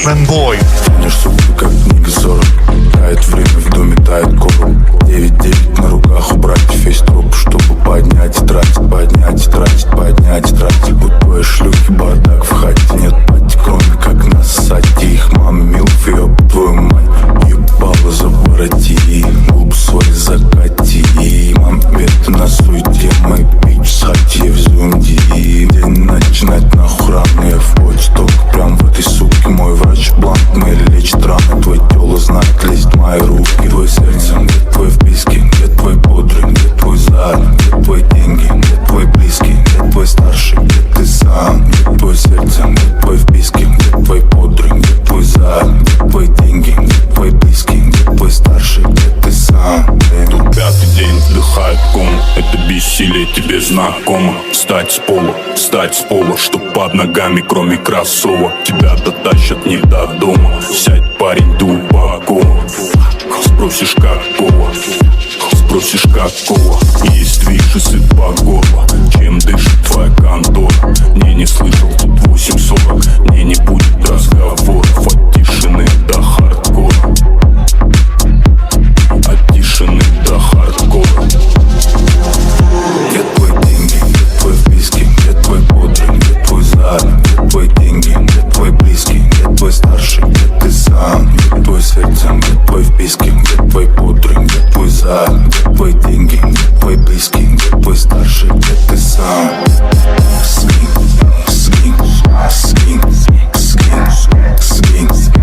Мэнбой. Помнишь сутки, как книга 40. Тает время, в доме тает короб. 9-9 на руках, убрать весь труп, чтобы поднять и тратить, поднять и тратить, поднять и тратить. У твоей шлюхи бардак в хате, нет пати, кроме как нассать. Их мама милф, ёб твою мать. Ебало завороти, губы свои закати. Мам, это на суете, мой бич с хати в зунди. День начинать нахуй рано, я в поте только прям в этой суке. Мой врач бланк, мы лечит раны. Твой тело знает, лезть в мои руки. Твой сердце, где твой вписки, где твой бодрый, где твой зад, где твои деньги, где твой близкий, где твой старший, где ты сам, где твое сердце, где твой вписки, где твой бодрый, где твой зад, где твои деньги, где твой близкий, где твой старший, где ты сам. Тут пятый день вдыхает ком, это бессилие тебе знакомо. Встать с пола, чтоб под ногами кроме кроссовок. Тебя дотащат не до дома, сядь, парень, ты упакован. Спросишь какого, есть движ и сыт по горло. Чем дышит твоя контора? Не слышал, тут 8:40. Не будет разговоров от тишины до хардкора. От тишины до хардкора. Где твои деньги, где твой вписки, где твой бодрый, где твой зад, где твои деньги, где твой близкий, где твой старший, где ты сам, где твое сердце, где твой вписки, где твой бодрый, где твой зад, где твои деньги, где твой близкий, где твой старший, где ты сам. Скинь, скинь, скинь, скинь, скинь, скинь, скинь,